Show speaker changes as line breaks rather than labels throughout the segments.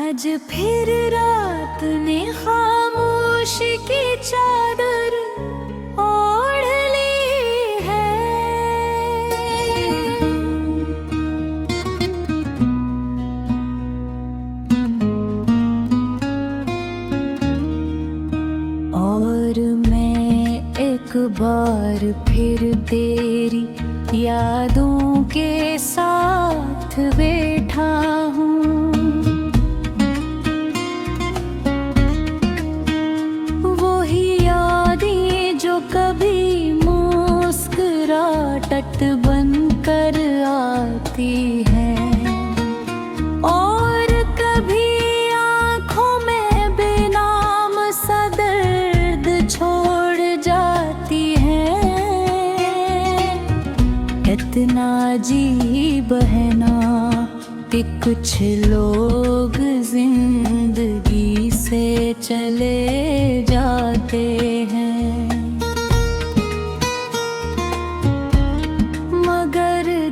आज फिर रात ने खामोशी की चादर ओढ़ ली है। और मैं एक बार फिर तेरी यादों के साथ बैठा हूँ। कभी मुस्कुराहट बनकर आती है और कभी आँखों में बेनाम सा दर्द छोड़ जाती है। इतना अजीब है ना कि कुछ लोग जिंदगी से चले जाते हैं,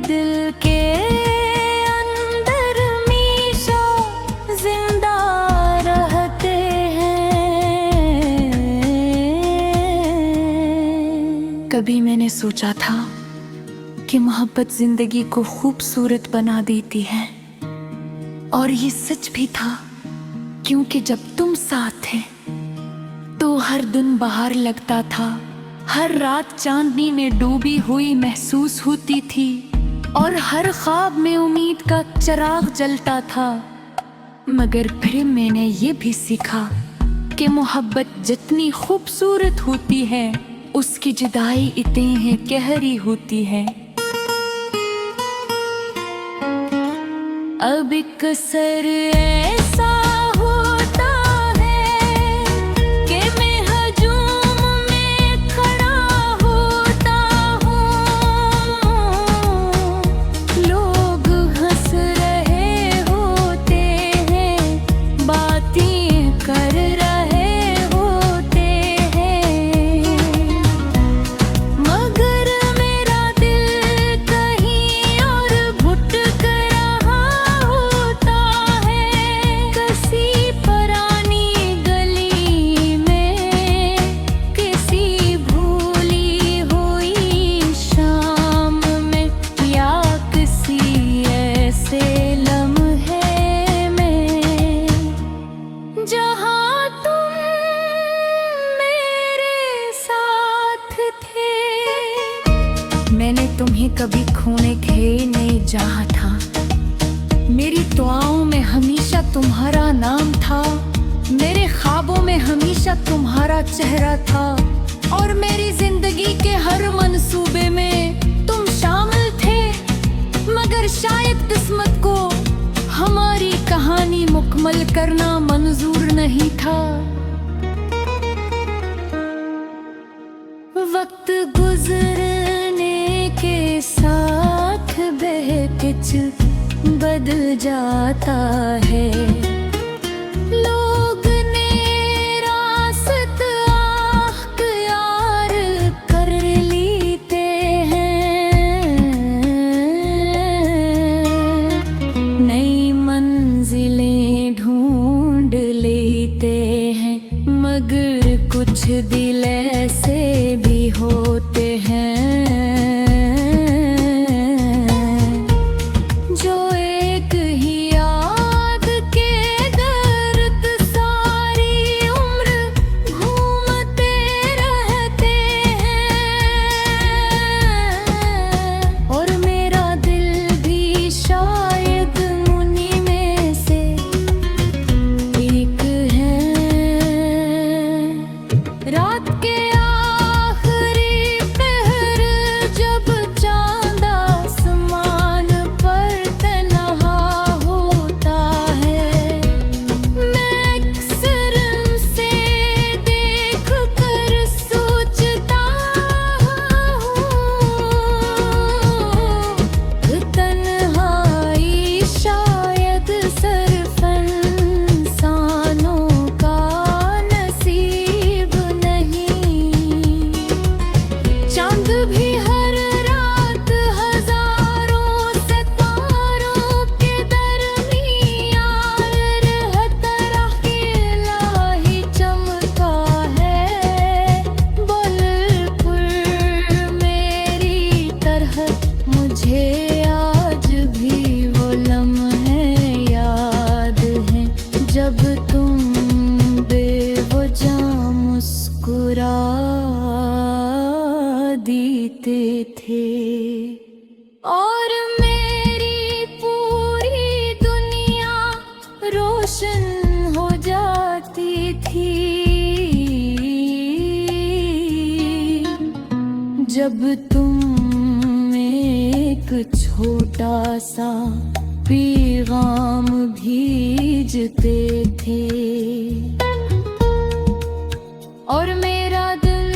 दिल के अंदर हमेशा जिंदा रहते हैं। कभी मैंने सोचा था कि मोहब्बत जिंदगी को खूबसूरत बना देती है, और ये सच भी था, क्योंकि जब तुम साथ थे तो हर दिन बाहर लगता था, हर रात चांदनी में डूबी हुई महसूस होती थी, और हर ख्वाब में उम्मीद का चिराग जलता था। मगर फिर मैंने ये भी सीखा कि मोहब्बत जितनी खूबसूरत होती है उसकी जुदाई इतनी ही गहरी होती है। अब एक असर ऐसा होता है कि मैं हजूम में खड़ा होता हूँ। लोग हंस रहे होते हैं, बातें कर रहे होते हैं, मगर मेरा दिल कहीं और भटक रहा होता है। किसी पुरानी गली में, किसी भूली हुई शाम में, या किसी ऐसे लम्हे में जहाँ तुम मेरे साथ थे। मैंने तुम्हें कभी खोने के नहीं चाहा था, मेरी दुआओं में हमेशा तुम्हारा नाम था, मेरे ख्वाबों में हमेशा तुम्हारा चेहरा था, और मेरी जिंदगी के हर मंसूबे में तुम शामिल थे। मगर शायद किस्मत को हमारी कहानी मुकम्मल करना मंजूर नहीं था। वक्त गुजरने के साथ बहकिच बदल जाता है, लोग ने रास्त अख्तियार कर लेते हैं, नई मंजिलें ढूंढ लेते हैं, मगर कुछ दिल ऐसे भी होते हैं जो एक ही याद के दर्द सारी उम्र घूमते रहते हैं। और मेरा दिल भी शायद उन्हीं में से एक है। रात के रोशन हो जाती थी जब तुम एक छोटा सा पैगाम भेजते थे और मेरा दिल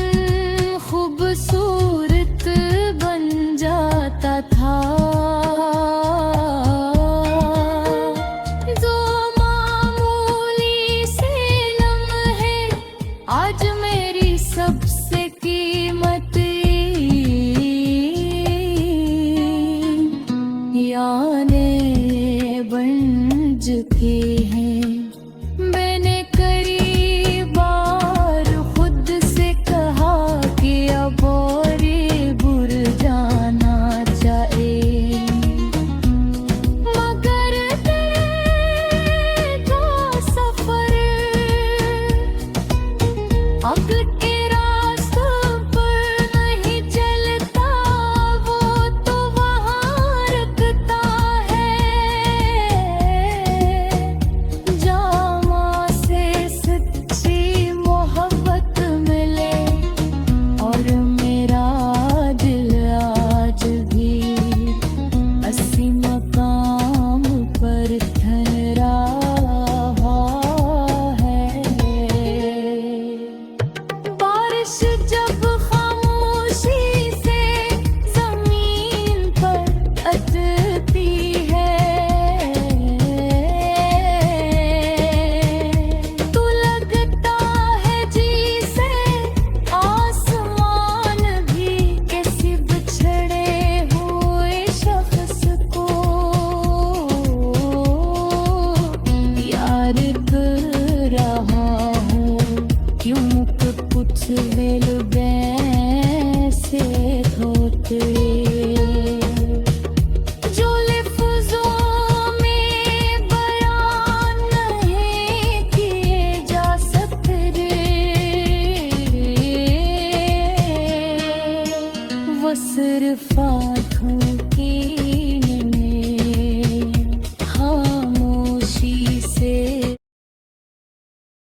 खूबसूरत बन जाता था। जो मामूली से लम्हे आज मेरी सबसे कीमती यादें बन चुके हैं। मैंने कई बार खुद से कहा कि अब और बुर जाना चाहिए, मगर तेरा सफर अक्ल के रास्तों पर नहीं चलता, वो तो वहाँ रखता है। जामा से सच्ची मोहब्बत मिले और मेरा दिल आज भी अस्सी मकाम पर ठहरा है। बारिश जब खामोशी से जमीन पर अटती है तो लगता है जैसे आसमान भी किसी बिछड़े हुए शख्स को याद कर रहा हूँ। क्यों कुछ वेले